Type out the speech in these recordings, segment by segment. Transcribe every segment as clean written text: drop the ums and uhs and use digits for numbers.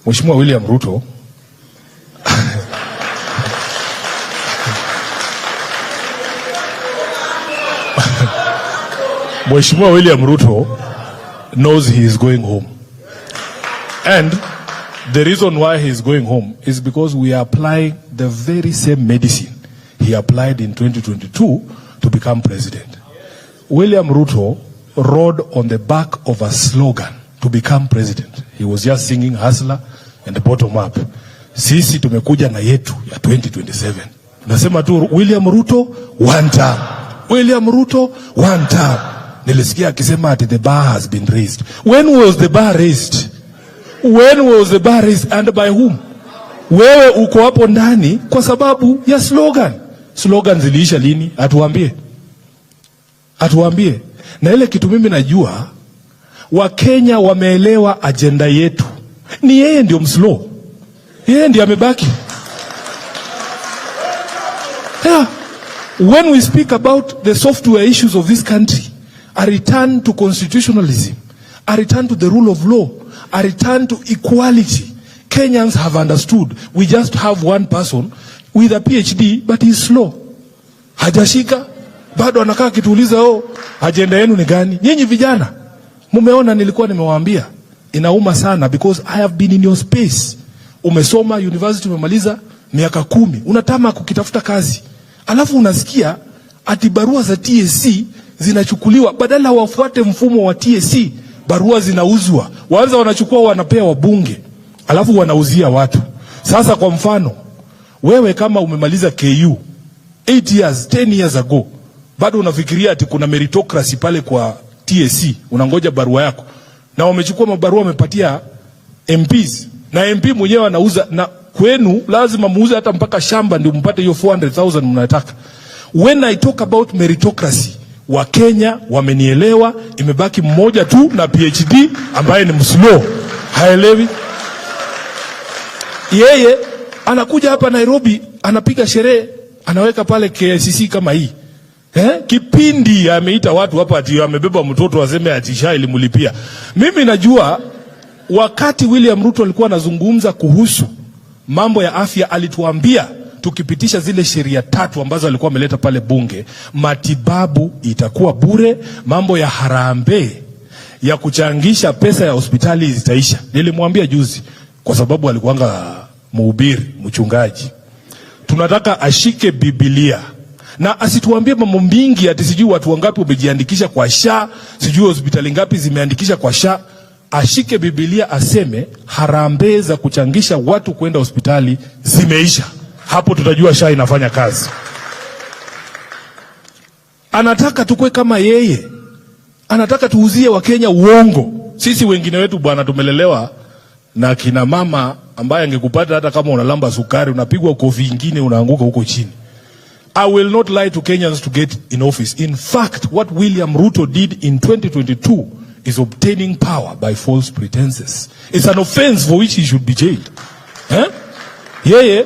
Mheshimiwa William Ruto Mheshimiwa William Ruto knows he is going home. And the reason why he is going home is because we are applying the very same medicine he applied in 2022 to become president. William Ruto rode on the back of a slogan to become president. He was just singing hustler and the bottom up. Sisi tumekuja na yetu ya 2027. Nasema tu William Ruto one term. William Ruto one term. Nilisikia akisema ati the bar has been raised. When was the bar raised? When was the bar raised and by whom? Wewe uko hapo ndani kwa sababu ya slogan. Slogan ziliisha lini? Atuambie. Atuambie. Na ile kitu mimi najua Wakenya wameelewa agenda yetu. Ni yeye ndio mslow. Yeye ndiye amebaki. Yeah. When we speak about the software issues of this country, a return to constitutionalism, a return to the rule of law, a return to equality, Kenyans have understood. We just have one person with a PhD, but he's slow. Hajashika, bado anakaa kituuliza, agenda yenu ni gani? Nyinyi vijana, mumeona nilikuwa nimewaambia, inauma sana because I have been in your space. Umesoma university, umemaliza miaka 10, unatama kukitafuta kazi. Alafu unasikia ati barua za TSC zinachukuliwa, badala wafuate mfumo wa TSC, barua zinauzwa. Waanza wanachukua wanapea wabunge, alafu wanauzia watu. Sasa kwa mfano, wewe kama umemaliza KU 8 years, 10 years ago, bado unafikiria ati kuna meritocracy pale kwa TSC, unangoja barua yako. Na wamechukua mabarua wamepatia MPs, na MP mwenyewe anauza, na kwenu lazima muuze hata mpaka shamba ndio mpate hiyo 400,000 mnataka. When I talk about meritocracy, wa Kenya wamenielewa, imebaki mmoja tu na PhD ambaye ni mslow. Haelewi. Yeye anakuja hapa Nairobi, anapiga sherehe, anaweka pale KICC kama hii. Kipindi ameita watu hapa ati amebeba mtoto aseme ati SHA ilimlipia. Mimi najua wakati William Ruto alikuwa anazungumza kuhusu mambo ya afya, alituambia tukipitisha zile sheria 3 ambazo alikuwa ameleta pale bunge, matibabu itakuwa bure, mambo ya harambee ya kuchangisha pesa ya hospitali zitaisha. Nilimwambia juzi kwa sababu alikuanga mhubiri, mchungaji. Tunataka ashike Biblia na asituambie mambo mingi ati sijui watu wangapi wamejiandikisha kwa SHA, sijui hospitali ngapi zimeandikisha kwa SHA. Ashike Biblia aseme harambee za kuchangisha watu kwenda hospitali zimeisha. Hapo tutajua SHA inafanya kazi. Anataka tukue kama yeye. Anataka tuuzie Wakenya uongo. Sisi wengine wetu bwana tumelelewa na kina mama ambaye angekupata hata kama unalamba sukari unapigwa kofi nyingine unaanguka huko chini. I will not lie to Kenyans to get in office. In fact, what William Ruto did in 2022 is obtaining power by false pretenses. It's an offense for which he should be jailed. Yeye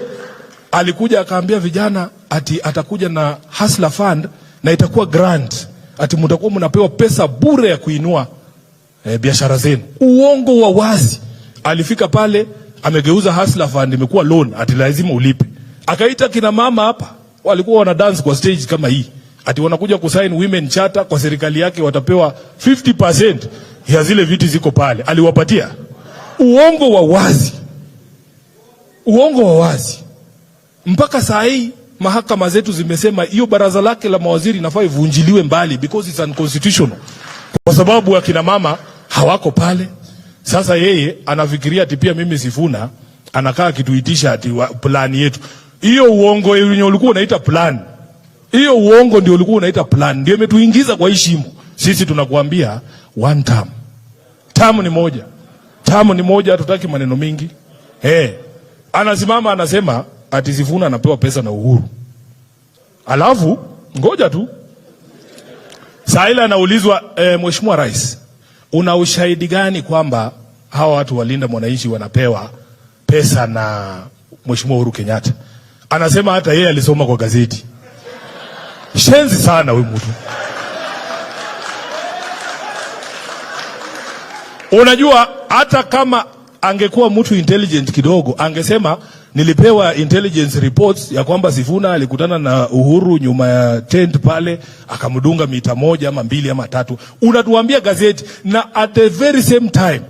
alikuja akaambia vijana ati atakuja na Hustler Fund na itakuwa grant. Ati mtakuwa mnapewa pesa bure ya kuinua biashara zenu. Uongo wa wazi. Alifika pale amegeuza Hustler Fund imekuwa loan, ati lazima ulipe. Akaita kina mama hapa walikuwa wana dance kwa stage kama hii. Ati wanakuja kusign women charter kwa serikali yake, watapewa 50% ya zile viti ziko pale. Aliwapatia. Uongo wa wazi. Uongo wa wazi. Mpaka saa hii mahakama zetu zimesema hiyo baraza lake la mawaziri inafaa ivunjiliwe mbali because it's unconstitutional. Kwa sababu akina mama hawako pale. Sasa yeye anafikiria ati pia mimi Sifuna anakaa kituitisha ati plan yetu. Hiyo uongo yenye ulikuwa unaita plan. Hiyo uongo ndio ulikuwa unaita plan. Ndio imetuingiza kwa hii shimo. Sisi tunakuambia one term. Term ni moja. Term ni moja, hatutaki maneno mingi. Anasimama anasema ati Sifuna anapewa pesa na Uhuru. Alafu ngoja tu. Saila anaulizwa, Mheshimiwa Rais, una ushahidi gani kwamba hawa watu walinda mwananchi wanapewa pesa na Mheshimiwa Uhuru Kenyatta? Anasema hata yeye alisoma kwa gazeti. Shenzi sana huyu mtu. Unajua hata kama angekuwa mtu intelligent kidogo, angesema nilipewa intelligence reports ya kwamba Sifuna alikutana na Uhuru nyuma ya tent pale, akamdunga mita 1 ama 2 ama 3. Unatuambia gazeti, na at the very same time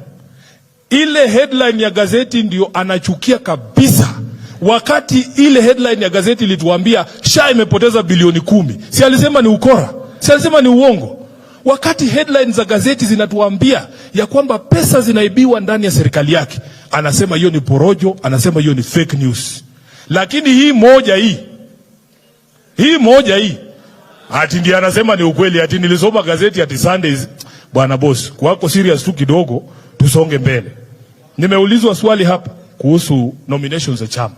ile headline ya gazeti ndio anachukia kabisa. Wakati ile headline ya gazeti ilituambia SHA imepoteza bilioni 10, si alisema ni ukora, si alisema ni uongo. Wakati headlines za gazeti zinatuambia ya kwamba pesa zinaibiwa ndani ya serikali yake, anasema hiyo ni porojo, anasema hiyo ni fake news. Lakini hii moja hii ati ndiye anasema ni ukweli, ati nilisoma gazeti ati Sundays. Bwana boss, kwako serious tu kidogo, tusonge mbele. Nimeulizwa swali hapa kuhusu nominations za chama.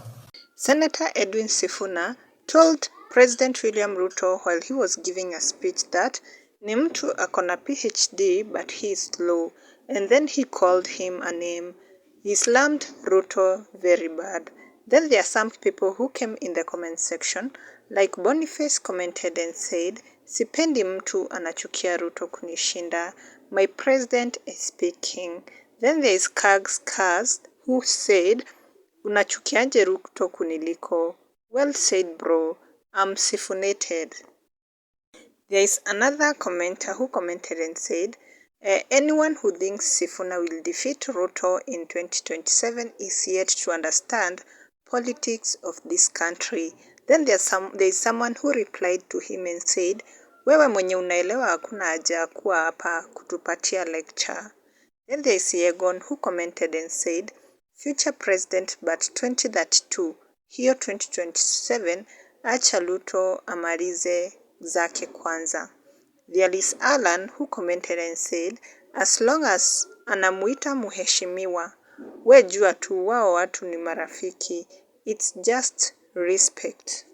Senator Edwin Sifuna told President William Ruto while he was giving a speech that ni mtu akona PhD but he is slow, and then he called him a name. He slammed Ruto very bad. Then there are some people who came in the comment section, like Boniface commented and said, sipendi mtu anachukia Ruto kunishinda. My president is speaking. Then there is Kags who said, unachukiaje Ruto kuniliko? Well said bro, I'm sifunated. There is another commenter who commented and said, anyone who thinks Sifuna will defeat Ruto in 2027 is yet to understand politics of this country. Then there is someone who replied to him and said, wewe mwenye unaelewa hakuna haja kuwa hapa kutupatia lecture. Then there is Yegon who commented and said, future president but 2032, hiyo 2027, acha Ruto amalize zake kwanza. There is Alan who commented and said, as long as anamuita muheshimiwa, we jua tu wao watu ni marafiki, it's just respect.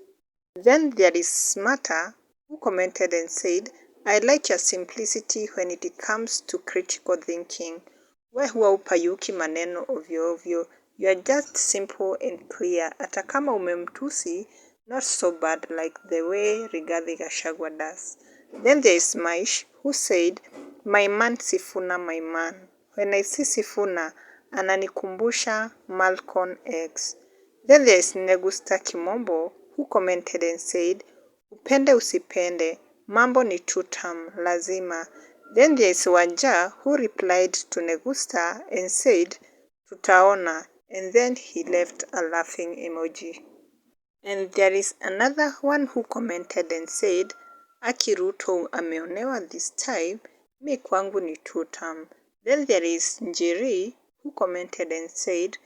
Then there is Smarter who commented and said, I like your simplicity when it comes to critical thinking. We huwa upayuki maneno ovyo ovyo. You are just simple and clear. Hata kama umemtusi, not so bad like the way Rigathi Gachagua does. Then there is Maish who said, my man Sifuna, my man. When I see Sifuna, ananikumbusha Malcolm X. Then there is Negusta Kimombo who commented and said, upende usipende, mambo ni tutam, lazima. Then there is Wanja who replied to Negusta and said, tutaona, and then he left a laughing emoji. And there is another one who commented and said, Aki Ruto ameonewa this time, mi kwangu ni tutam. Then there is Njeri who commented and said,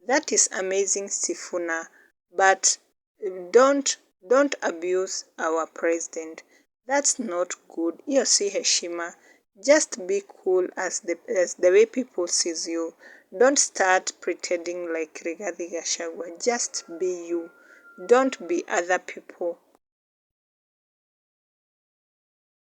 that is amazing Sifuna, but don't abuse our president. That's not good. Hiyo si heshima. Just be cool as the way people sees you. Don't start pretending like Rigathi Gachagua. Just be you. Don't be other people.